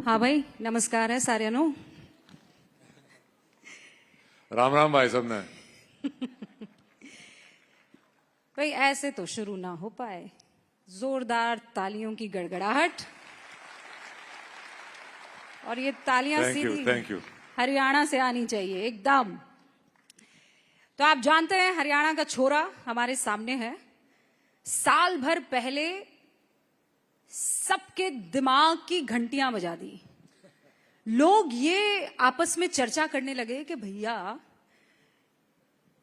हाँ भाई, नमस्कार है साਰਿਆਂ राम राम भाई साहब ने। भाई ऐसे तो शुरू ना हो पाए, जोरदार तालियों की गड़गड़ाहट। और ये तालियां सीधी थैंक यू। हरियाणा से आनी चाहिए एकदम। तो आप जानते हैं हरियाणा का छोरा हमारे सामने है। साल भर पहले सबके दिमाग की घंटियां बजा दी। लोग ये आपस में चर्चा करने लगे कि भैया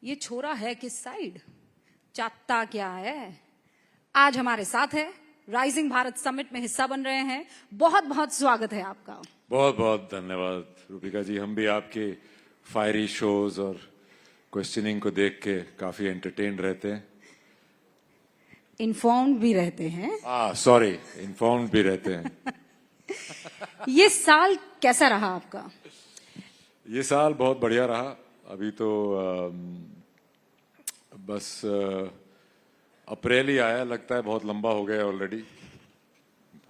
ये छोरा है किस साइड, चाहता क्या है। आज हमारे साथ है, राइजिंग भारत समिट में हिस्सा बन रहे हैं। बहुत बहुत स्वागत है आपका। बहुत बहुत धन्यवाद रूपिका जी। हम भी आपके फायरी शोज और क्वेश्चनिंग को देख के काफी एंटरटेन रहते हैं, इन्फॉर्म्ड भी रहते हैं। सॉरी, इन्फॉर्म्ड भी रहते हैं। ये साल कैसा रहा आपका? ये साल बहुत बढ़िया रहा। अभी तो बस अप्रैल ही आया, लगता है बहुत लंबा हो गया ऑलरेडी।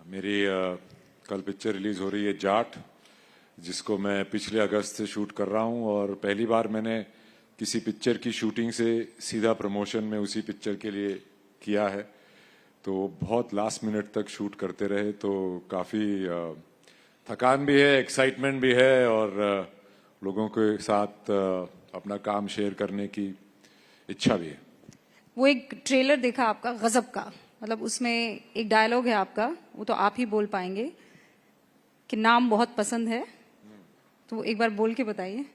मेरी कल पिक्चर रिलीज हो रही है जाट, जिसको मैं पिछले अगस्त से शूट कर रहा हूं। और पहली बार मैंने किसी पिक्चर की शूटिंग से सीधा प्रमोशन में उसी पिक्चर के लिए किया है। तो बहुत लास्ट मिनट तक शूट करते रहे, तो काफ़ी थकान भी है, एक्साइटमेंट भी है, और लोगों के साथ अपना काम शेयर करने की इच्छा भी है। वो एक ट्रेलर देखा आपका गजब का, मतलब उसमें एक डायलॉग है आपका, वो तो आप ही बोल पाएंगे कि नाम बहुत पसंद है। तो एक बार बोल के बताइए।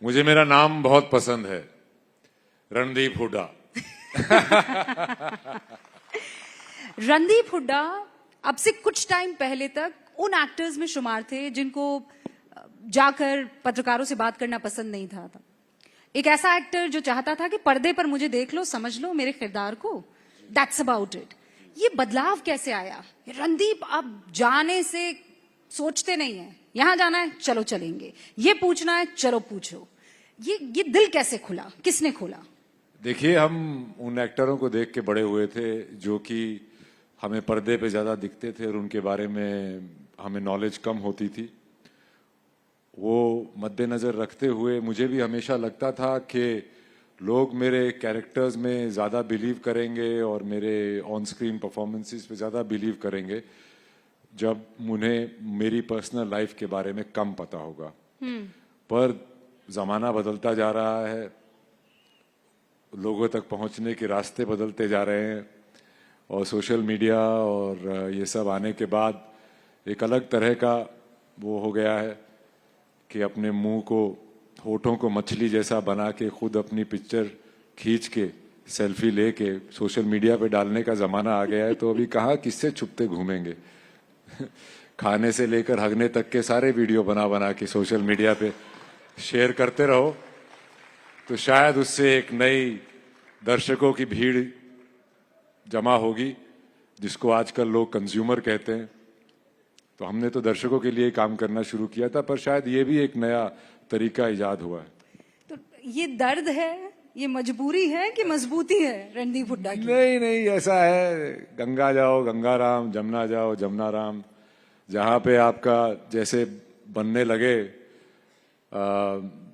मुझे मेरा नाम बहुत पसंद है, रणदीप हुड्डा। रणदीप हुड्डा अब से कुछ टाइम पहले तक उन एक्टर्स में शुमार थे जिनको जाकर पत्रकारों से बात करना पसंद नहीं था। एक ऐसा एक्टर जो चाहता था कि पर्दे पर मुझे देख लो, समझ लो मेरे किरदार को, दैट्स अबाउट इट। ये बदलाव कैसे आया? रणदीप अब जाने से सोचते नहीं है, यहां जाना है चलो चलेंगे, ये पूछना है चलो पूछो। ये दिल कैसे खुला, किसने खोला? देखिए, हम उन एक्टरों को देख के बड़े हुए थे जो कि हमें पर्दे पे ज़्यादा दिखते थे और उनके बारे में हमें नॉलेज कम होती थी। वो मद्देनज़र रखते हुए मुझे भी हमेशा लगता था कि लोग मेरे कैरेक्टर्स में ज़्यादा बिलीव करेंगे और मेरे ऑन स्क्रीन परफॉर्मेंसेस पे ज़्यादा बिलीव करेंगे जब उन्हें मेरी पर्सनल लाइफ के बारे में कम पता होगा। पर ज़माना बदलता जा रहा है, लोगों तक पहुंचने के रास्ते बदलते जा रहे हैं, और सोशल मीडिया और ये सब आने के बाद एक अलग तरह का वो हो गया है कि अपने मुंह को, होठों को मछली जैसा बना के खुद अपनी पिक्चर खींच के सेल्फी लेके सोशल मीडिया पे डालने का ज़माना आ गया है। तो अभी कहाँ किससे छुपते घूमेंगे। खाने से लेकर हगने तक के सारे वीडियो बना बना के सोशल मीडिया पे शेयर करते रहो, तो शायद उससे एक नई दर्शकों की भीड़ जमा होगी, जिसको आजकल लोग कंज्यूमर कहते हैं। तो हमने तो दर्शकों के लिए काम करना शुरू किया था, पर शायद ये भी एक नया तरीका इजाद हुआ है। तो ये दर्द है, ये मजबूरी है कि मजबूती है रणदीप हुड्डा की? नहीं, ऐसा है, गंगा जाओ गंगा राम, जमुना जाओ जमुना राम। जहाँ पे आपका जैसे बनने लगे,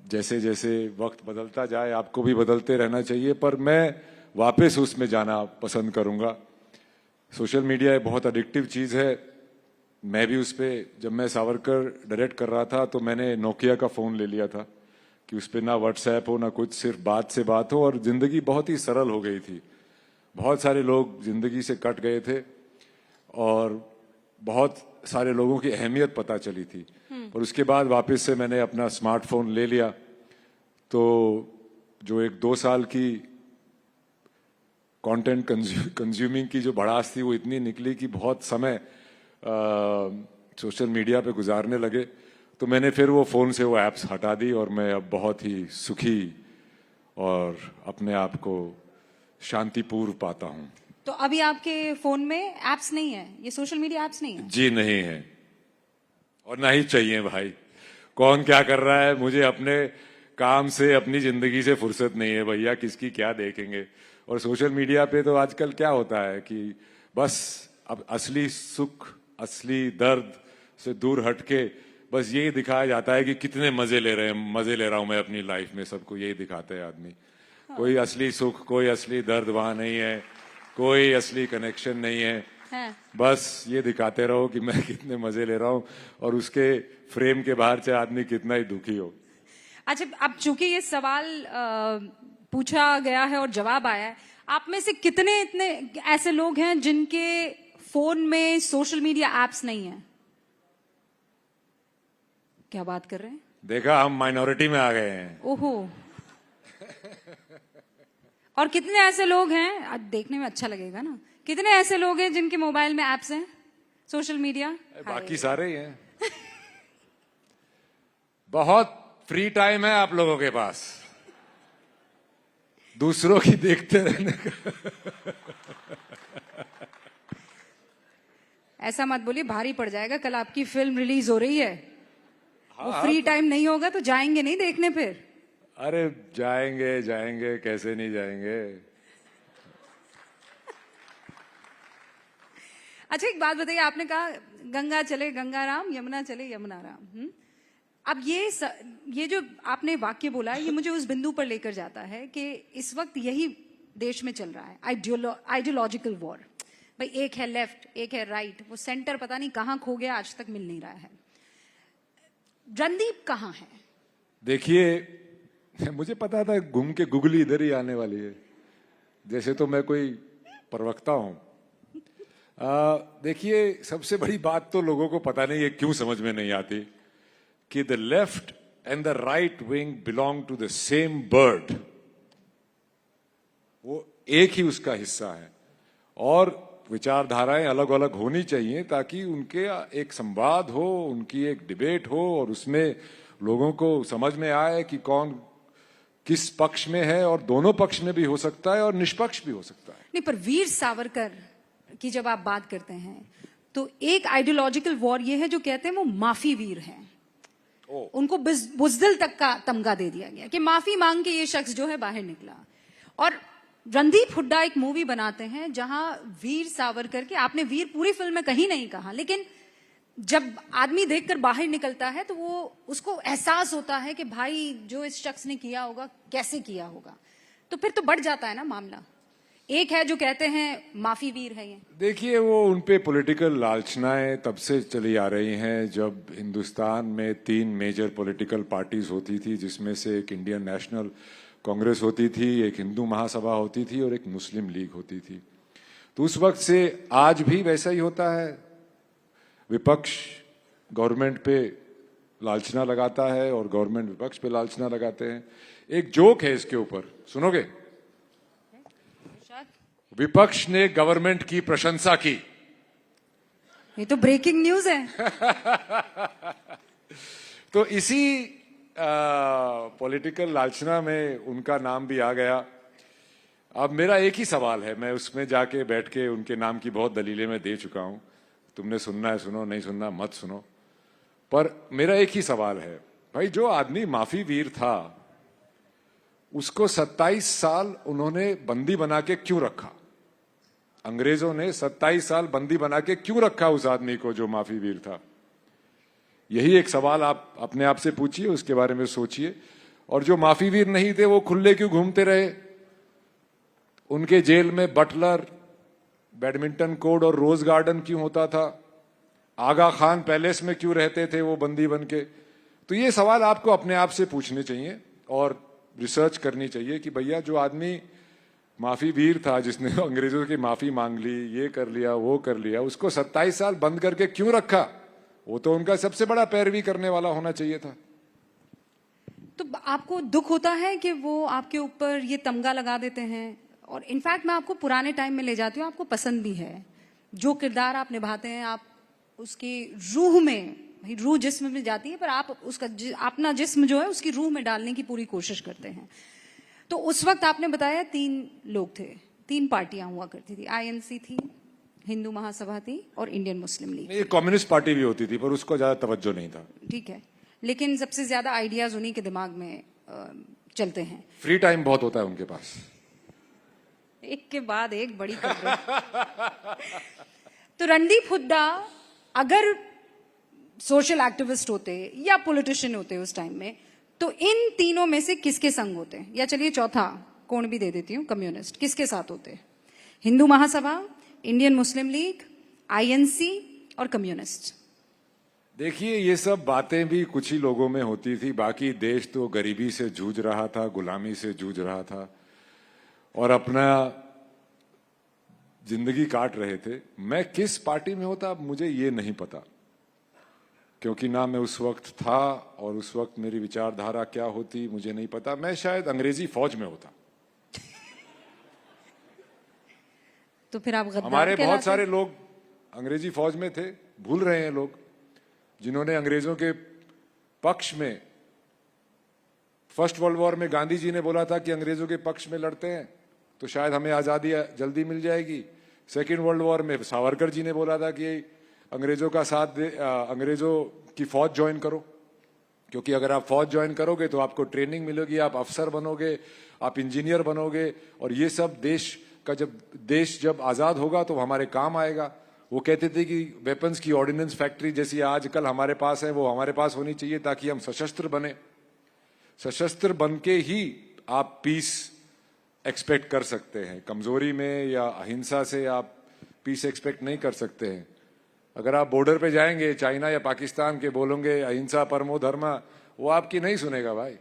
जैसे जैसे वक्त बदलता जाए आपको भी बदलते रहना चाहिए। पर मैं वापस उसमें जाना पसंद करूंगा। सोशल मीडिया एक बहुत एडिक्टिव चीज़ है। मैं भी उस पर, जब मैं सावरकर डायरेक्ट कर रहा था तो मैंने नोकिया का फ़ोन ले लिया था कि उस पर ना व्हाट्सएप हो ना कुछ, सिर्फ बात से बात हो, और ज़िंदगी बहुत ही सरल हो गई थी। बहुत सारे लोग ज़िंदगी से कट गए थे और बहुत सारे लोगों की अहमियत पता चली थी। और उसके बाद वापस से मैंने अपना स्मार्टफोन ले लिया, तो जो एक 2 साल की कंटेंट कंज्यूमिंग की जो भड़ास थी वो इतनी निकली कि बहुत समय सोशल मीडिया पे गुजारने लगे। तो मैंने फिर वो फ़ोन से वो ऐप्स हटा दी, और मैं अब बहुत ही सुखी और अपने आप को शांतिपूर्व पाता हूँ। तो अभी आपके फोन में एप्स नहीं है, ये सोशल मीडिया एप्स नहीं है? जी नहीं है, और ना ही चाहिए भाई। कौन क्या कर रहा है, मुझे अपने काम से, अपनी जिंदगी से फुर्सत नहीं है भैया, किसकी क्या देखेंगे। और सोशल मीडिया पे तो आजकल क्या होता है कि बस अब असली सुख, असली दर्द, से दूर हटके बस यही दिखाया जाता है कि कितने मजे ले रहा हूं मैं अपनी लाइफ में, सबको यही दिखाते हैं आदमी। कोई असली सुख, कोई असली दर्द वहां नहीं है, कोई असली कनेक्शन नहीं है। बस ये दिखाते रहो कि मैं कितने मजे ले रहा हूं और उसके फ्रेम के बाहर चाहे आदमी कितना ही दुखी हो। अच्छा, अब चूंकि ये सवाल पूछा गया है और जवाब आया है, आप में से कितने इतने ऐसे लोग हैं जिनके फोन में सोशल मीडिया एप्स नहीं है? क्या बात कर रहे हैं? देखा, हम माइनॉरिटी में आ गए हैं। ओहो। और कितने ऐसे लोग हैं, आज देखने में अच्छा लगेगा ना, कितने ऐसे लोग हैं जिनके मोबाइल में एप्स हैं सोशल मीडिया? बाकी सारे ही हैं। बहुत फ्री टाइम है आप लोगों के पास दूसरों की देखते रहने का। ऐसा मत बोलिए, भारी पड़ जाएगा। कल आपकी फिल्म रिलीज हो रही है। वो फ्री टाइम नहीं होगा तो जाएंगे नहीं देखने फिर? अरे जाएंगे जाएंगे, कैसे नहीं जाएंगे। अच्छा, एक बात बताइए, आपने कहा गंगा चले गंगा राम, यमुना चले यमुना राम। अब ये जो आपने वाक्य बोला है, ये मुझे उस बिंदु पर लेकर जाता है कि इस वक्त यही देश में चल रहा है, आइडियोलॉजिकल वॉर। भाई, एक है लेफ्ट, एक है राइट, वो सेंटर पता नहीं कहां खो गया, आज तक मिल नहीं रहा है। रणदीप कहां है? देखिए, मुझे पता था घूम के गुगली इधर ही आने वाली है, जैसे तो मैं कोई प्रवक्ता हूं। देखिए, सबसे बड़ी बात तो लोगों को पता नहीं है, क्यों समझ में नहीं आती, कि the left and the right wing belong to the same bird. वो एक ही उसका हिस्सा है और विचारधाराएं अलग अलग होनी चाहिए ताकि उनके एक संवाद हो, उनकी एक डिबेट हो और उसमें लोगों को समझ में आए कि कौन किस पक्ष में है, और दोनों पक्ष में भी हो सकता है और निष्पक्ष भी हो सकता है। नहीं, पर वीर सावरकर की जब आप बात करते हैं तो एक आइडियोलॉजिकल वॉर ये है जो कहते हैं वो माफी वीर हैं। उनको बुज़दिल तक का तमगा दे दिया गया कि माफी मांग के ये शख्स जो है बाहर निकला। और रणदीप हुड्डा एक मूवी बनाते हैं जहां वीर सावरकर के, आपने वीर पूरी फिल्म में कहीं नहीं कहा, लेकिन जब आदमी देखकर बाहर निकलता है तो वो उसको एहसास होता है कि भाई जो इस शख्स ने किया होगा कैसे किया होगा, तो फिर तो बढ़ जाता है ना मामला। एक है जो कहते हैं माफी वीर है ये। देखिए, वो उनपे पॉलिटिकल लालचनाएं तब से चली आ रही हैं जब हिंदुस्तान में 3 मेजर पॉलिटिकल पार्टीज होती थी, जिसमें से एक इंडियन नेशनल कांग्रेस होती थी, एक हिंदू महासभा होती थी और एक मुस्लिम लीग होती थी। तो उस वक्त से आज भी वैसा ही होता है। विपक्ष गवर्नमेंट पे लालचना लगाता है और गवर्नमेंट विपक्ष पे लालचना लगाते हैं। एक जोक है इसके ऊपर, सुनोगे? विपक्ष ने गवर्नमेंट की प्रशंसा की। ये तो ब्रेकिंग न्यूज है। तो इसी पॉलिटिकल लालचना में उनका नाम भी आ गया। अब मेरा एक ही सवाल है, मैं उसमें जाके बैठ के उनके नाम की बहुत दलीलें मैं दे चुका हूं, तुमने सुनना है सुनो, नहीं सुनना मत सुनो। पर मेरा एक ही सवाल है, भाई जो आदमी माफी वीर था उसको 27 साल उन्होंने बंदी बना के क्यों रखा? अंग्रेजों ने 27 साल बंदी बना के क्यों रखा उस आदमी को जो माफी वीर था? यही एक सवाल आप अपने आप से पूछिए, उसके बारे में सोचिए। और जो माफी वीर नहीं थे वो खुले क्यों घूमते रहे? उनके जेल में बटलर, बैडमिंटन कोर्ट और रोज गार्डन क्यों होता था? आगा खान पैलेस में क्यों रहते थे वो बंदी बन के? तो ये सवाल आपको अपने आप से पूछने चाहिए और रिसर्च करनी चाहिए कि भैया जो आदमी माफी वीर था, जिसने अंग्रेजों की माफी मांग ली, ये कर लिया वो कर लिया, उसको 27 साल बंद करके क्यों रखा? वो तो उनका सबसे बड़ा पैरवी करने वाला होना चाहिए था। तो आपको दुख होता है कि वो आपके ऊपर ये तमगा लगा देते हैं? और इनफैक्ट मैं आपको पुराने टाइम में ले जाती हूँ, आपको पसंद भी है जो किरदार आप निभाते हैं, आप उसकी रूह में, भाई रूह जिस्म में जाती है पर आप उसका अपना जिस्म जो है उसकी रूह में डालने की पूरी कोशिश करते हैं। तो उस वक्त आपने बताया 3 लोग थे, 3 पार्टियां हुआ करती थी, आईएनसी थी, हिंदू महासभा थी और इंडियन मुस्लिम लीग। ये कम्युनिस्ट पार्टी भी होती थी पर उसको ज्यादा तवज्जो नहीं था। ठीक है, लेकिन सबसे ज्यादा आइडियाज उन्हीं के दिमाग में चलते हैं। फ्री टाइम बहुत होता है उनके पास, एक के बाद एक बड़ी खबर। तो रणदीप हुड्डा अगर सोशल एक्टिविस्ट होते या पॉलिटिशियन होते उस टाइम में, तो इन तीनों में से किसके संग होते? या चलिए चौथा कोण भी दे देती हूँ, कम्युनिस्ट, किसके साथ होते? Hindu Mahasabha, Indian Muslim league, INC और कम्युनिस्ट। देखिए, ये सब बातें भी कुछ ही लोगों में होती थी, बाकी देश तो गरीबी से जूझ रहा था, गुलामी से जूझ रहा था और अपना जिंदगी काट रहे थे। मैं किस पार्टी में होता मुझे ये नहीं पता, क्योंकि ना मैं उस वक्त था और उस वक्त मेरी विचारधारा क्या होती मुझे नहीं पता। मैं शायद अंग्रेजी फौज में होता। तो फिर आप गद्दार हमारे बहुत कहलाते? सारे लोग अंग्रेजी फौज में थे, भूल रहे हैं लोग, जिन्होंने अंग्रेजों के पक्ष में, फर्स्ट वर्ल्ड वॉर में गांधी जी ने बोला था कि अंग्रेजों के पक्ष में लड़ते हैं तो शायद हमें आजादी जल्दी मिल जाएगी। सेकेंड वर्ल्ड वॉर में सावरकर जी ने बोला था कि अंग्रेजों का साथ दे, अंग्रेजों की फौज ज्वाइन करो, क्योंकि अगर आप फौज ज्वाइन करोगे तो आपको ट्रेनिंग मिलेगी, आप अफसर बनोगे, आप इंजीनियर बनोगे और ये सब देश जब आजाद होगा तो हमारे काम आएगा। वो कहते थे कि वेपन्स की ऑर्डिनेंस फैक्ट्री जैसी आजकल हमारे पास है वो हमारे पास होनी चाहिए ताकि हम सशस्त्र बने। सशस्त्र बन के ही आप पीस एक्सपेक्ट कर सकते हैं, कमजोरी में या अहिंसा से आप पीस एक्सपेक्ट नहीं कर सकते हैं। अगर आप बॉर्डर पे जाएंगे चाइना या पाकिस्तान के, बोलोगे अहिंसा परमो धर्मा, वो आपकी नहीं सुनेगा भाई।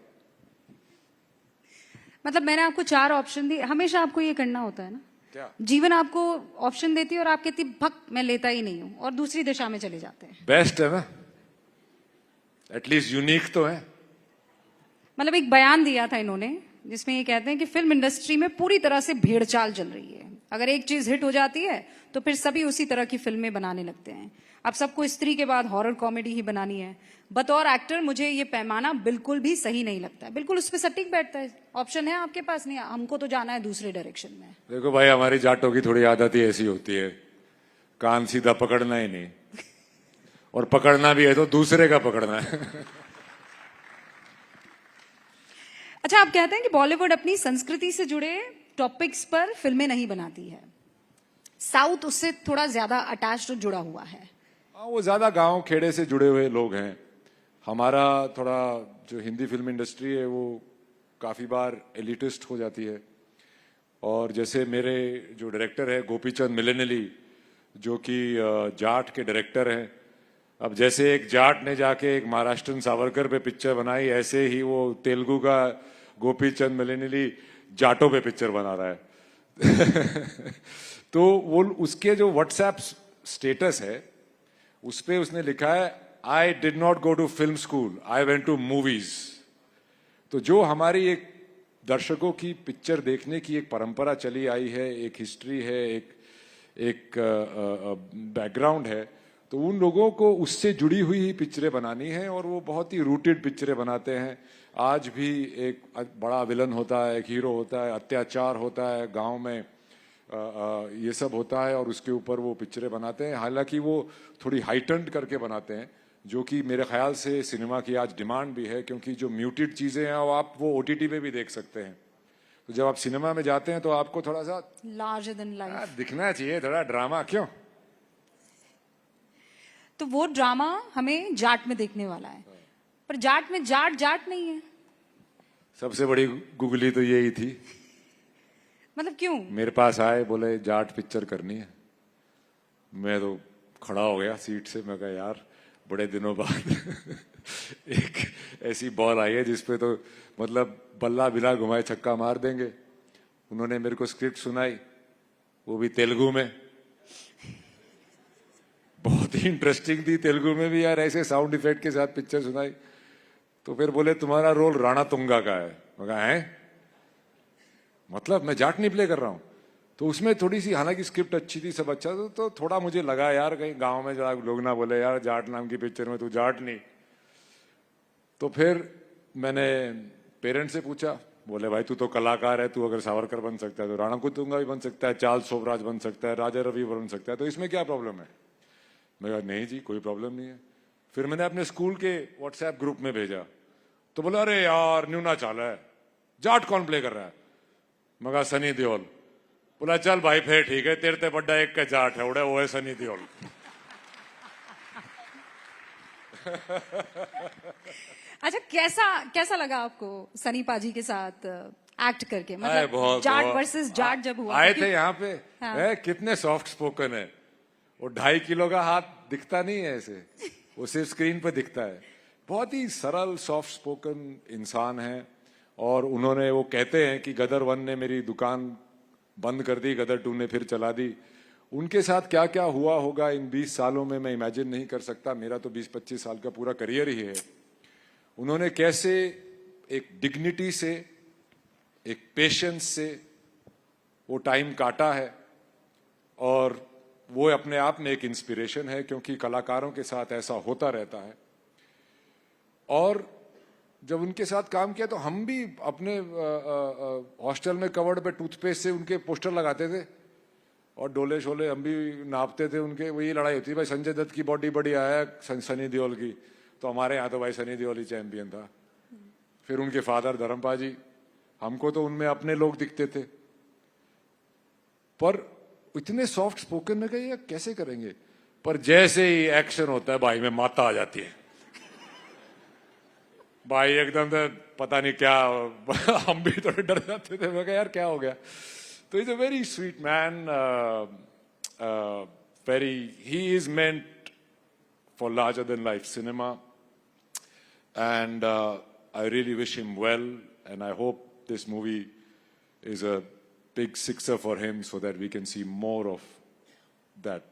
मतलब मैंने आपको 4 ऑप्शन दिए, हमेशा आपको ये करना होता है ना? क्या जीवन आपको ऑप्शन देती है और आप कहती भक मैं लेता ही नहीं हूं और दूसरी दिशा में चले जाते हैं। बेस्ट है ना, एटलीस्ट यूनिक तो है। मतलब एक बयान दिया था इन्होंने जिसमें ये कहते हैं कि फिल्म इंडस्ट्री में पूरी तरह से भेड़चाल चल रही है। अगर एक चीज हिट हो जाती है तो फिर सभी उसी तरह की फिल्में बनाने लगते हैं। अब सबको स्त्री के बाद हॉरर कॉमेडी ही बनानी है। बतौर एक्टर मुझे ये पैमाना बिल्कुल भी सही नहीं लगता है, बिल्कुल उस पर सटीक बैठता है। ऑप्शन है आपके पास, नहीं हमको तो जाना है दूसरे डायरेक्शन में। देखो भाई, हमारी जाटों की थोड़ी आदत ही ऐसी होती है, कान सीधा पकड़ना ही नहीं, और पकड़ना भी है तो दूसरे का पकड़ना है। अच्छा, आप कहते हैं कि बॉलीवुड अपनी संस्कृति से जुड़े टॉपिक्स पर फिल्में नहीं बनाती है, साउथ उससे थोड़ा ज्यादा अटैच्ड और जुड़ा हुआ है। वो ज्यादा गांव खेड़े से जुड़े हुए लोग हैं। हमारा थोड़ा जो हिंदी फिल्म इंडस्ट्री है वो काफी बार एलिटिस्ट हो जाती है। और जैसे मेरे जो डायरेक्टर है गोपीचंद मिलेनिली, जो कि जाट के डायरेक्टर हैं, अब जैसे एक जाट ने जाके एक महाराष्ट्रन सावरकर पे पिक्चर बनाई, ऐसे ही वो तेलुगु का गोपीचंद मिलेनिली जाटों पे पिक्चर बना रहा है। तो वो उसके जो व्हाट्सएप स्टेटस है उस पे उसने लिखा है, I did not go to film school, I went to movies. तो जो हमारी एक दर्शकों की पिक्चर देखने की एक परंपरा चली आई है, एक हिस्ट्री है, एक बैकग्राउंड है, तो उन लोगों को उससे जुड़ी हुई ही पिक्चरें बनानी है और वो बहुत ही रूटेड पिक्चरें बनाते हैं। आज भी एक बड़ा विलन होता है, एक हीरो होता है, अत्याचार होता है गांव में, ये सब होता है और उसके ऊपर वो पिक्चरें बनाते हैं। हालांकि वो थोड़ी हाइटन्ड करके बनाते हैं, जो कि मेरे ख्याल से सिनेमा की आज डिमांड भी है, क्योंकि जो म्यूटेड चीजें हैं आप वो ओटीटी पे भी देख सकते हैं। तो जब आप सिनेमा में जाते हैं तो आपको थोड़ा सा लार्जर देन लाइफ दिखना चाहिए, थोड़ा ड्रामा। क्यों? तो वो ड्रामा हमें जाट में देखने वाला है, पर जाट में जाट नहीं है। सबसे बड़ी गुगली तो यही थी। मतलब क्यों? मेरे पास आए, बोले जाट पिक्चर करनी है। मैं तो खड़ा हो गया सीट से, मैं कहा यार बड़े दिनों बाद एक ऐसी बॉल आई है जिसपे तो मतलब बल्ला बिला घुमाए छक्का मार देंगे। उन्होंने मेरे को स्क्रिप्ट सुनाई, वो भी तेलुगु में, बहुत ही इंटरेस्टिंग थी। तेलुगु में भी यार ऐसे साउंड इफेक्ट के साथ पिक्चर सुनाई। तो फिर बोले तुम्हारा रोल राणा तुंगा का है। मैं कहा है, मतलब मैं जाट नहीं प्ले कर रहा हूं। तो उसमें थोड़ी सी, हालांकि स्क्रिप्ट अच्छी थी, सब अच्छा था, तो थोड़ा मुझे लगा यार कहीं गांव में जरा लोग ना बोले यार जाट नाम की पिक्चर में तू जाट नहीं। तो फिर मैंने पेरेंट्स से पूछा, बोले भाई तू तो कलाकार है, तू अगर सावरकर बन सकता है तो राणा कुतुंगा भी बन सकता है, चार्ल्स सोबराज बन सकता है, राजा रवि बन सकता है, तो इसमें क्या प्रॉब्लम है? मैं कहा नहीं जी कोई प्रॉब्लम नहीं है। फिर मैंने अपने स्कूल के व्हाट्सएप ग्रुप में भेजा, तो बोला अरे यार न्यू ना चाल है, जाट कौन प्ले कर रहा है? मैं कहा सनी देओल। बोला चल भाई फिर ठीक है, तेरे ते बड्डा एक का जाट है, उड़े वो है सनी देओल। अच्छा, कैसा कैसा लगा आपको सनी पाजी के साथ एक्ट करके? अरे मतलब बहुत जाट बहुत। वर्सेस जाट जब हुआ आए था, थे यहाँ पे, हाँ। कितने सॉफ्ट स्पोकन है। वो 2.5 किलो का हाथ दिखता नहीं है ऐसे, वो सिर्फ स्क्रीन पे दिखता है। बहुत ही सरल सॉफ्ट स्पोकन इंसान है। और उन्होंने, वो कहते हैं कि गदर 1 ने मेरी दुकान बंद कर दी, गदर 2 ने फिर चला दी। उनके साथ क्या क्या हुआ होगा इन 20 सालों में मैं इमेजिन नहीं कर सकता। मेरा तो 20-25 साल का पूरा करियर ही है। उन्होंने कैसे एक डिग्निटी से, एक पेशेंस से वो टाइम काटा है, और वो अपने आप में एक इंस्पिरेशन है, क्योंकि कलाकारों के साथ ऐसा होता रहता है। और जब उनके साथ काम किया तो हम भी अपने हॉस्टल में कवर्ड पे टूथपेस्ट से उनके पोस्टर लगाते थे, और डोले शोले हम भी नापते थे उनके। वही लड़ाई होती है, भाई संजय दत्त की बॉडी बड़ी आया सनी देओल की, तो हमारे यहाँ तो भाई सनी देओल ही चैंपियन था। फिर उनके फादर धर्मपा जी, हमको तो उनमें अपने लोग दिखते थे। पर इतने सॉफ्ट स्पोकन में कहिए कैसे करेंगे, पर जैसे ही एक्शन होता है भाई में माता आ जाती है। भाई एकदम से पता नहीं क्या हम भी थोड़े डर जाते थे। मैं कहा यार क्या हो गया। तो is a very sweet man, very, he is meant for larger than life cinema, and I really wish him well, and I hope this movie is a big sixer for him so that we can see more of that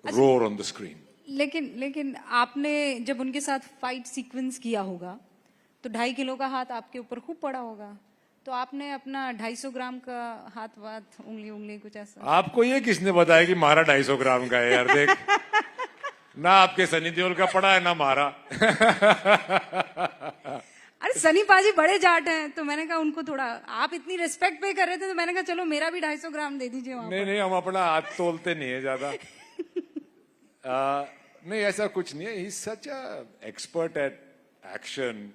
roar on the screen. लेकिन आपने जब उनके साथ fight sequence किया होगा तो 2.5 kilo का हाथ आपके ऊपर खूब पड़ा होगा, तो आपने अपना 250 ग्राम का हाथ वाथ उंगली कुछ ऐसा? आपको ये किसने बताया कि मारा 250 ग्राम का है यार? देख ना आपके सनी देओल का पड़ा है ना मारा। अरे सनी पाजी बड़े जाट हैं, तो मैंने कहा उनको थोड़ा, आप इतनी रिस्पेक्ट पे कर रहे थे तो मैंने कहा चलो मेरा भी 250 ग्राम दे दीजिए वहां नहीं नहीं, हम अपना हाथ तोलते नहीं है ज्यादा। नहीं ऐसा कुछ नहीं है। ही सच अ एक्सपर्ट एट एक्शन,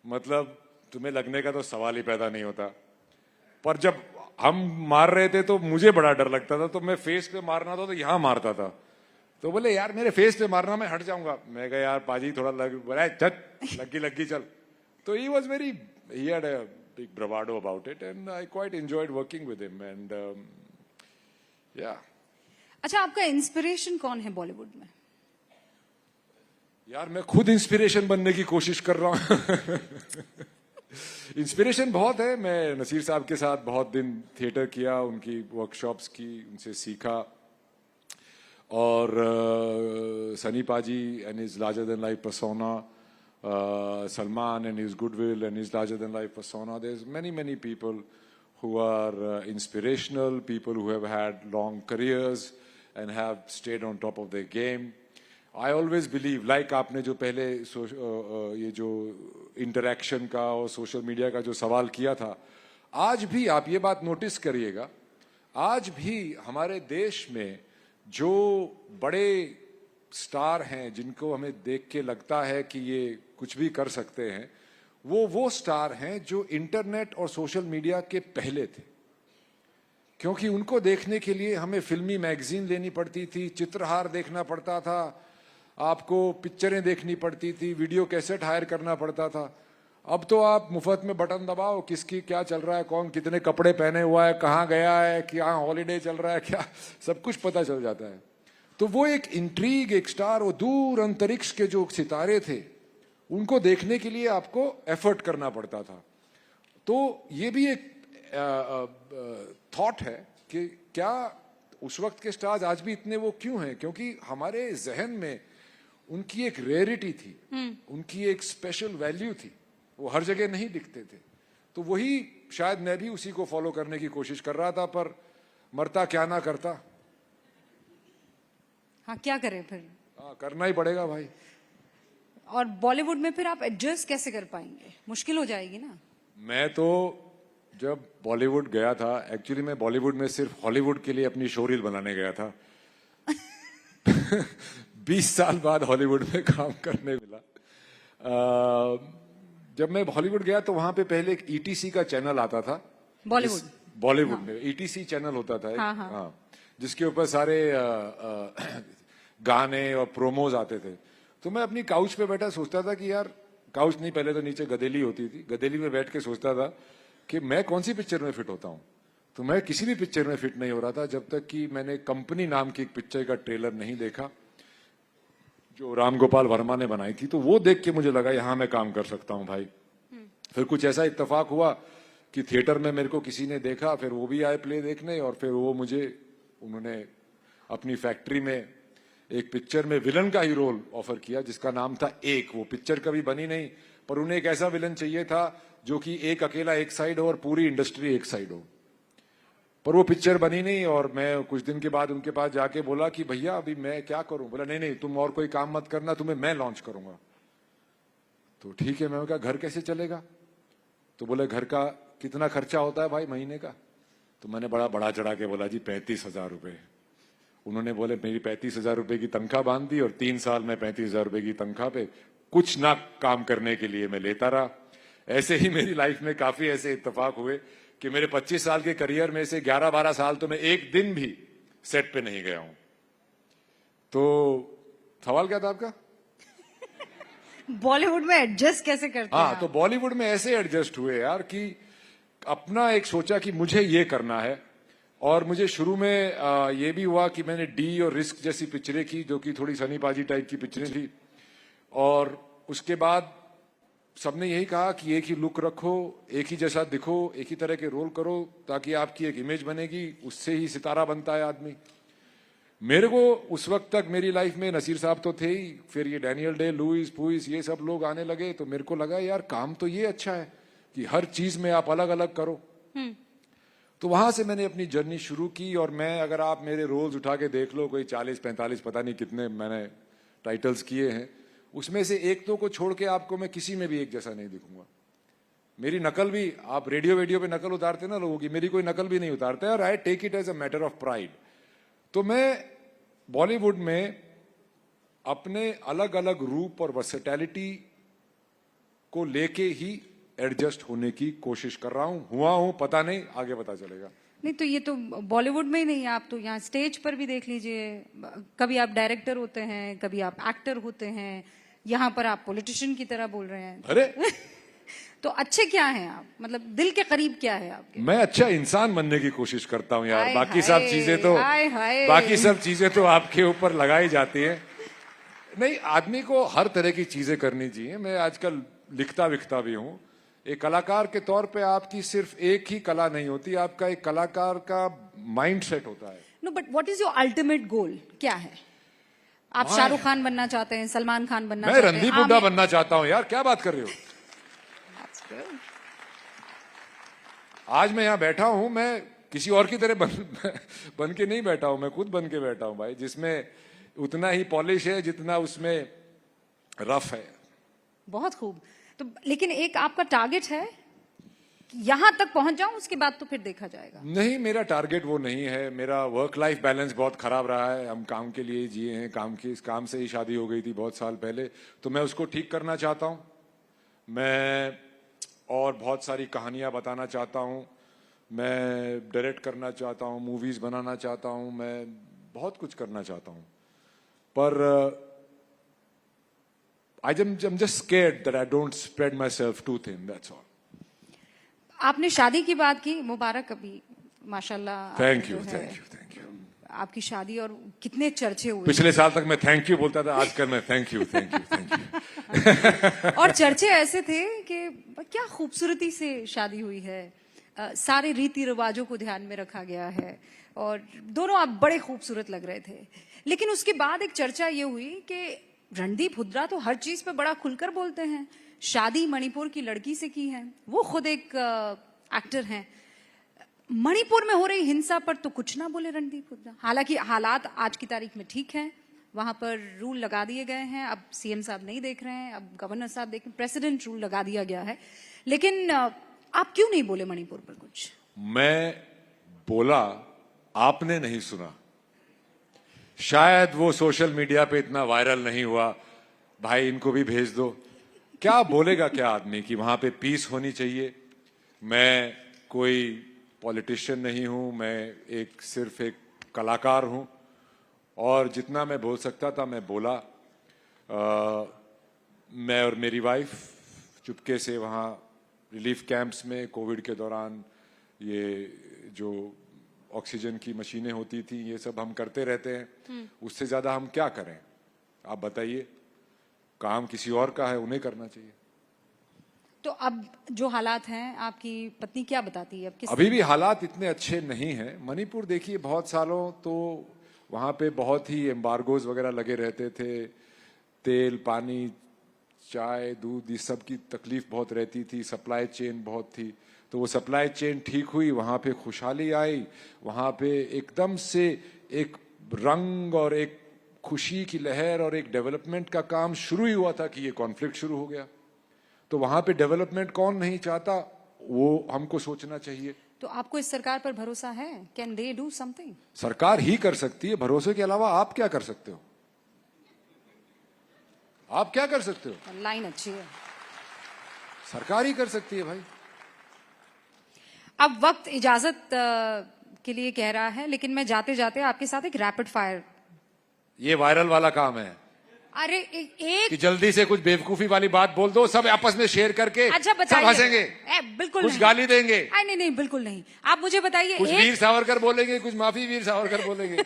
मतलब तुम्हें लगने का तो सवाल ही पैदा नहीं होता। पर जब हम मार रहे थे तो मुझे बड़ा डर लगता था, तो मैं फेस पे मारना था तो यहां मारता था। तो बोले यार मेरे फेस पे मारना, मैं हट जाऊंगा। मैं कहा यार पाजी थोड़ा लगी चल। तो he was very, he had a big bravado about it, and I quite enjoyed working with him, and yeah. अच्छा, आपका इंस्पिरेशन कौन है बॉलीवुड में? यार मैं खुद इंस्पिरेशन बनने की कोशिश कर रहा हूँ। इंस्पिरेशन बहुत है। मैं नसीर साहब के साथ बहुत दिन थिएटर किया, उनकी वर्कशॉप्स की, उनसे सीखा। और सनी पाजी and his larger than life persona, Salman and his goodwill and his larger than life persona. There's many people who are inspirational, people who have had long careers and have stayed on top of their game. I always believe, like आपने जो पहले ये जो interaction का और social media का जो सवाल किया था, आज भी आप ये बात नोटिस करिएगा, आज भी हमारे देश में जो बड़े स्टार हैं जिनको हमें देख के लगता है कि ये कुछ भी कर सकते हैं, वो स्टार हैं जो इंटरनेट और सोशल मीडिया के पहले थे। क्योंकि उनको देखने के लिए हमें फिल्मी मैगजीन लेनी पड़ती थी, चित्रहार देखना पड़ता था, आपको पिक्चरें देखनी पड़ती थी, वीडियो कैसेट हायर करना पड़ता था। अब तो आप मुफ्त में बटन दबाओ, किसकी क्या चल रहा है, कौन कितने कपड़े पहने हुआ है, कहाँ गया है, क्या हॉलीडे चल रहा है, क्या सब कुछ पता चल जाता है। तो वो एक इंट्रीग, एक स्टार, वो दूर अंतरिक्ष के जो सितारे थे उनको देखने के लिए आपको एफर्ट करना पड़ता था। तो ये भी एक थॉट है कि क्या उस वक्त के स्टार्स आज भी इतने वो क्यों हैं? क्योंकि हमारे जहन में उनकी एक रेयरिटी थी, उनकी एक स्पेशल वैल्यू थी, वो हर जगह नहीं दिखते थे। तो वही शायद मैं भी उसी को फॉलो करने की कोशिश कर रहा था, पर मरता क्या ना करता। हाँ, क्या करें फिर? हाँ, करना ही पड़ेगा भाई। और बॉलीवुड में फिर आप एडजस्ट कैसे कर पाएंगे? मुश्किल हो जाएगी ना। मैं तो जब बॉलीवुड गया था, एक्चुअली मैं बॉलीवुड में सिर्फ हॉलीवुड के लिए अपनी शो रील बनाने गया था। 20 साल बाद हॉलीवुड में काम करने मिला। जब मैं हॉलीवुड गया तो वहां पे पहले एक ईटीसी का चैनल आता था बॉलीवुड में ईटीसी चैनल होता था। जिसके ऊपर सारे गाने और प्रोमोज आते थे। तो मैं अपनी काउच पे बैठा सोचता था कि यार, काउच नहीं, पहले तो नीचे गदेली होती थी, गदेली में बैठ के सोचता था कि मैं कौन सी पिक्चर में फिट होता हूं। तो मैं किसी भी पिक्चर में फिट नहीं हो रहा था जब तक कि मैंने कंपनी नाम की एक पिक्चर का ट्रेलर नहीं देखा जो राम गोपाल वर्मा ने बनाई थी। तो वो देख के मुझे लगा यहां मैं काम कर सकता हूं भाई। फिर कुछ ऐसा इत्तेफाक हुआ कि थिएटर में मेरे को किसी ने देखा, फिर वो भी आए प्ले देखने, और फिर वो मुझे, उन्होंने अपनी फैक्ट्री में एक पिक्चर में विलन का ही रोल ऑफर किया जिसका नाम था एक। वो पिक्चर कभी बनी नहीं, पर उन्हें एक ऐसा विलन चाहिए था जो कि एक अकेला एक साइड हो और पूरी इंडस्ट्री एक साइड हो। पर वो पिक्चर बनी नहीं, और मैं कुछ दिन के बाद उनके पास जाके बोला कि भैया अभी मैं क्या करूं। बोला नहीं नहीं, तुम और कोई काम मत करना, तुम्हें मैं लॉन्च करूंगा। तो ठीक है, मैं कहा घर कैसे चलेगा। तो बोले घर का कितना खर्चा होता है भाई महीने का। तो मैंने बड़ा बड़ा चढ़ा के बोला जी 35,000 रुपए। उन्होंने बोले मेरी 35,000 रुपए की तनख्वाह बांध दी, और 3 साल में 35,000 रुपए की तनख्वाह पे कुछ ना काम करने के लिए मैं लेता रहा। ऐसे ही मेरी लाइफ में काफी ऐसे इत्तेफाक हुए कि मेरे 25 साल के करियर में से 11-12 साल तो मैं एक दिन भी सेट पे नहीं गया हूं। तो सवाल क्या था आपका? बॉलीवुड में एडजस्ट कैसे करते हैं हाँ, तो बॉलीवुड में ऐसे एडजस्ट हुए यार कि अपना एक सोचा कि मुझे ये करना है। और मुझे शुरू में ये भी हुआ कि मैंने डी और रिस्क जैसी पिक्चरें की जो कि थोड़ी सनी पाजी टाइप की पिक्चरें थी। और उसके बाद सबने यही कहा कि एक ही लुक रखो, एक ही जैसा दिखो, एक ही तरह के रोल करो ताकि आपकी एक इमेज बनेगी, उससे ही सितारा बनता है आदमी। मेरे को उस वक्त तक मेरी लाइफ में नसीर साहब तो थे ही, फिर ये डैनियल डे लुइस पुइस ये सब लोग आने लगे। तो मेरे को लगा यार काम तो ये अच्छा है कि हर चीज में आप अलग अलग करो। तो वहां से मैंने अपनी जर्नी शुरू की। और मैं, अगर आप मेरे रोल्स उठा के देख लो, कोई 40-45 पता नहीं कितने मैंने टाइटल्स किए हैं, उसमें से एक दो को छोड़ के आपको मैं किसी में भी एक जैसा नहीं दिखूंगा। मेरी नकल भी, आप रेडियो वेडियो पे नकल उतारते ना लोगों की, मेरी कोई नकल भी नहीं उतारता है, और I take it as a matter of pride. तो मैं बॉलीवुड में अपने अलग अलग रूप और वर्सेटैलिटी को लेके ही एडजस्ट होने की कोशिश कर रहा हूं। हुआ हूं पता नहीं, आगे पता चलेगा। नहीं तो ये तो बॉलीवुड में ही नहीं, आप तो यहाँ स्टेज पर भी देख लीजिए, कभी आप डायरेक्टर होते हैं, कभी आप एक्टर होते हैं, यहाँ पर आप पॉलिटिशियन की तरह बोल रहे हैं। अरे तो अच्छे क्या हैं आप, मतलब दिल के करीब क्या है आपके? मैं अच्छा इंसान बनने की कोशिश करता हूं यार। हाय बाकी हाय, सब चीजें तो हाय हाय। बाकी सब चीजें तो आपके ऊपर लगाई जाती है। नहीं, आदमी को हर तरह की चीजें करनी चाहिए। मैं आजकल लिखता विखता भी हूं। एक कलाकार के तौर पे आपकी सिर्फ एक ही कला नहीं होती, आपका एक कलाकार का माइंड सेट होता है। No but what is your ultimate goal, क्या है? आप शाहरुख खान बनना चाहते हैं, सलमान खान बनना मैं चाहते हैं? रणदीप हुड्डा बनना चाहता हूं यार, क्या बात कर रहे हो। आज मैं यहाँ बैठा हूं, मैं किसी और की तरह बन के नहीं बैठा हूं, मैं खुद बन के बैठा हूं भाई, जिसमें उतना ही पॉलिश है जितना उसमें रफ है। बहुत खूब। तो लेकिन एक आपका टारगेट है कि यहां तक पहुंच जाऊं, उसके बाद तो फिर देखा जाएगा? नहीं, मेरा टारगेट वो नहीं है। मेरा वर्क लाइफ बैलेंस बहुत खराब रहा है। हम काम के लिए जिए हैं, इस काम से ही शादी हो गई थी बहुत साल पहले। तो मैं उसको ठीक करना चाहता हूं। मैं और बहुत सारी कहानियां बताना चाहता हूं। मैं डायरेक्ट करना चाहता हूं, मूवीज बनाना चाहता हूं, मैं बहुत कुछ करना चाहता हूं। पर I'm just scared that I don't spread myself too thin, that's all. आपने शादी की बात की, मुबारक अभी माशाल्लाह। Thank you, thank you, thank you. आपकी शादी, और कितने चर्चे हुए। पिछले साल तक मैं थैंक यू बोलता था, आजकल मैं thank you thank you thank you. और चर्चे ऐसे थे कि क्या खूबसूरती से शादी हुई है, सारे रीति रिवाजों को ध्यान में रखा गया है, और दोनों आप बड़े खूबसूरत लग रहे थे। लेकिन उसके बाद एक चर्चा ये हुई कि रणदीप हुड्डा तो हर चीज पे बड़ा खुलकर बोलते हैं, शादी मणिपुर की लड़की से की है, वो खुद एक एक्टर हैं, मणिपुर में हो रही हिंसा पर तो कुछ ना बोले रणदीप हुड्डा। हालांकि हालात आज की तारीख में ठीक हैं, वहां पर रूल लगा दिए गए हैं, अब सीएम साहब नहीं देख रहे हैं, अब गवर्नर साहब देख रहे हैं, प्रेसिडेंट रूल लगा दिया गया है। लेकिन आप क्यों नहीं बोले मणिपुर पर कुछ? मैं बोला, आपने नहीं सुना। शायद वो सोशल मीडिया पे इतना वायरल नहीं हुआ। भाई इनको भी भेज दो। क्या बोलेगा क्या आदमी कि वहां पे पीस होनी चाहिए। मैं कोई पॉलिटिशियन नहीं हूं, मैं सिर्फ एक कलाकार हूं, और जितना मैं बोल सकता था मैं बोला। मैं और मेरी वाइफ चुपके से वहाँ रिलीफ कैंप्स में कोविड के दौरान ये जो ऑक्सीजन की मशीनें होती थी ये सब हम करते रहते हैं। उससे ज्यादा हम क्या करें आप बताइए। काम किसी और का है, उन्हें करना चाहिए। तो अब जो हालात हैं आपकी पत्नी क्या बताती है? अब अभी भी हालात इतने अच्छे नहीं हैं। मणिपुर देखिए बहुत सालों तो वहां पे बहुत ही एम्बार्गोज वगैरह लगे रहते थे। तेल, पानी, चाय, दूध, इस सब की तकलीफ बहुत रहती थी। सप्लाई चेन बहुत थी। तो वो सप्लाई चेन ठीक हुई, वहां पे खुशहाली आई, वहां पे एकदम से एक रंग और एक खुशी की लहर और एक डेवलपमेंट का काम शुरू ही हुआ था कि ये कॉन्फ्लिक्ट शुरू हो गया। तो वहां पे डेवलपमेंट कौन नहीं चाहता, वो हमको सोचना चाहिए। तो आपको इस सरकार पर भरोसा है? Can they do something? सरकार ही कर सकती है। भरोसे के अलावा आप क्या कर सकते हो? आप क्या कर सकते हो? लाइन अच्छी है। सरकार ही कर सकती है भाई। अब वक्त इजाजत के लिए कह रहा है, लेकिन मैं जाते जाते आपके साथ एक रैपिड फायर। ये वायरल वाला काम है। अरे एक कि जल्दी से कुछ बेवकूफी वाली बात बोल दो, सब आपस में शेयर करके अच्छा सब बताइए। हंसेंगे, बिल्कुल कुछ नहीं। गाली देंगे। नहीं नहीं बिल्कुल नहीं। आप मुझे बताइए कुछ वीर सावरकर बोलेंगे, कुछ माफी वीर सावरकर बोलेंगे।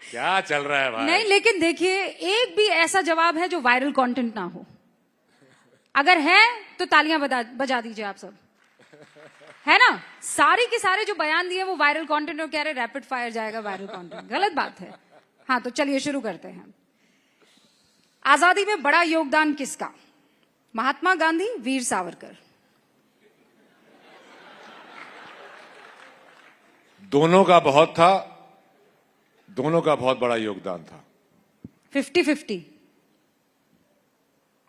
क्या चल रहा है भाई? नहीं, लेकिन देखिए एक भी ऐसा जवाब है जो वायरल कंटेंट ना हो। अगर है तो तालियां बजा दीजिए आप सब, है ना? सारे के सारे जो बयान दिए वो वायरल कंटेंट और कह रहे रैपिड फायर जाएगा वायरल कंटेंट। गलत बात है। हाँ तो चलिए शुरू करते हैं। आजादी में बड़ा योगदान किसका? महात्मा गांधी, वीर सावरकर? दोनों का बहुत था, दोनों का बहुत बड़ा योगदान था। 50-50।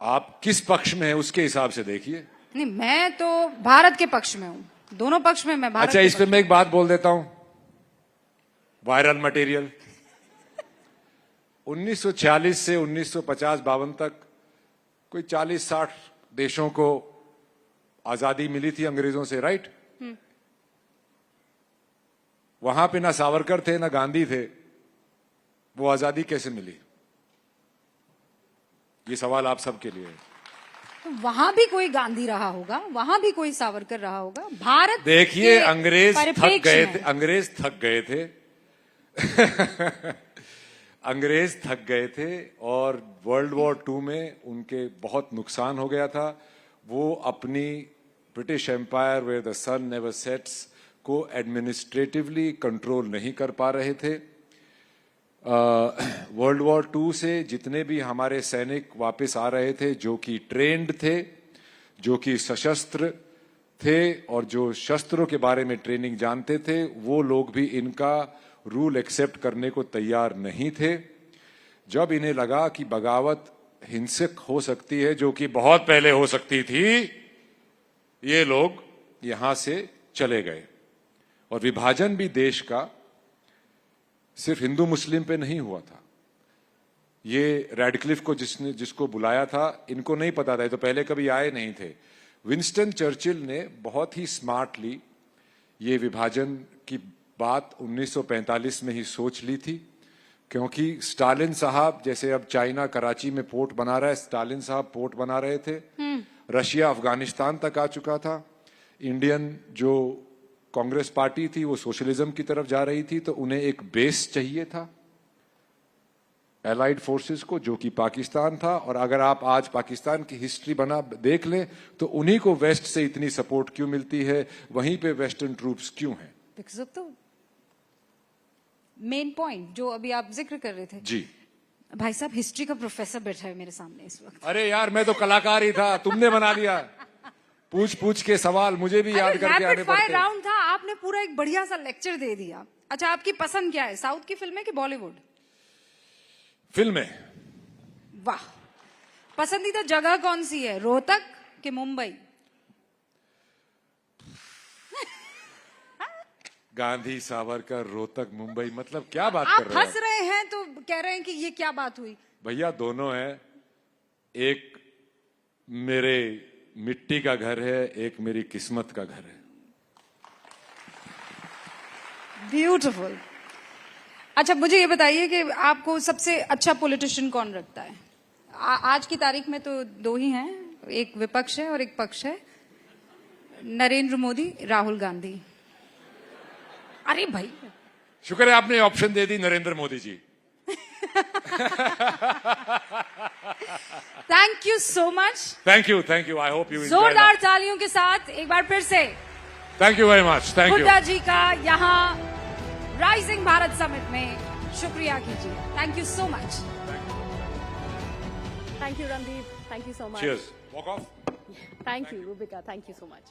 आप किस पक्ष में है उसके हिसाब से देखिए। नहीं, मैं तो भारत के पक्ष में हूं। दोनों पक्ष में मैं भारत अच्छा, के इस पे मैं एक बात बोल देता हूं। वायरल मटेरियल 1940 से 1950-52 तक कोई 40-60 देशों को आजादी मिली थी अंग्रेजों से, राइट? वहां पे ना सावरकर थे ना गांधी थे, वो आजादी कैसे मिली? ये सवाल आप सबके लिए है। तो वहां भी कोई गांधी रहा होगा, वहां भी कोई सावरकर रहा होगा। भारत देखिए, के अंग्रेज थक परिप्रेक्ष्य गए में। थे, अंग्रेज थक गए थे। अंग्रेज थक गए थे और वर्ल्ड वॉर 2 में उनके बहुत नुकसान हो गया था। वो अपनी British empire where the sun never sets को एडमिनिस्ट्रेटिवली कंट्रोल नहीं कर पा रहे थे। वर्ल्ड वॉर 2 से जितने भी हमारे सैनिक वापस आ रहे थे, जो कि ट्रेंड थे, जो कि सशस्त्र थे और जो शस्त्रों के बारे में ट्रेनिंग जानते थे, वो लोग भी इनका रूल एक्सेप्ट करने को तैयार नहीं थे। जब इन्हें लगा कि बगावत हिंसक हो सकती है, जो कि बहुत पहले हो सकती थी, ये लोग यहां से चले गए। और विभाजन भी देश का सिर्फ हिंदू मुस्लिम पे नहीं हुआ था। ये रैडक्लिफ को जिसको बुलाया था, इनको नहीं पता था, तो पहले कभी आए नहीं थे। विंस्टन चर्चिल ने बहुत ही स्मार्टली ये विभाजन की बात 1945 में ही सोच ली थी, क्योंकि स्टालिन साहब, जैसे अब चाइना कराची में पोर्ट बना रहा है, स्टालिन साहब पोर्ट बना रहे थे। रशिया अफगानिस्तान तक आ चुका था। इंडियन जो कांग्रेस पार्टी थी वो सोशलिज्म की तरफ जा रही थी, तो उन्हें एक बेस चाहिए था एलाइड फोर्सेस को, जो कि पाकिस्तान था। और अगर आप आज पाकिस्तान की हिस्ट्री देख लें तो उन्हीं को वेस्ट से इतनी सपोर्ट क्यों मिलती है, वहीं पे वेस्टर्न ट्रूप्स क्यों हैं? Because of the main point जो अभी आप जिक्र कर रहे थे। जी भाई साहब, हिस्ट्री का प्रोफेसर बैठा है मेरे सामने इस वक्त। अरे यार, मैं तो कलाकार ही था, तुमने बना दिया। पूछ पूछ के सवाल मुझे भी याद करके आने रैपिड फायर पड़ते। राउंड था, आपने पूरा एक बढ़िया सा लेक्चर दे दिया। अच्छा, आपकी पसंद क्या है, साउथ की फिल्में कि बॉलीवुड? फिल्में। वाह। पसंदीदा जगह कौन सी है, रोहतक कि मुंबई? गांधी, सावरकर, रोहतक, मुंबई, मतलब क्या बात आप कर रहे हंस हैं? रहे हैं तो कह रहे हैं कि ये क्या बात हुई? भैया दोनों है। एक मेरे मिट्टी का घर है, एक मेरी किस्मत का घर है। ब्यूटीफुल। अच्छा, मुझे ये बताइए कि आपको सबसे अच्छा पॉलिटिशियन कौन लगता है? आज की तारीख में तो दो ही हैं, एक विपक्ष है और एक पक्ष है, नरेंद्र मोदी, राहुल गांधी। अरे भाई, शुक्र है आपने ऑप्शन दे दी Narendra Modi ji. Thank you so much. Thank you, thank you. I hope you जोरदार तालियों के साथ एक बार फिर से thank you very much. Thank you Hooda ji का यहाँ राइजिंग भारत समिट में शुक्रिया कीजिए। Thank you so much. Thank you, Randeep. Thank you so much. Cheers. Walk off. Thank you, Rubika. Thank you so much.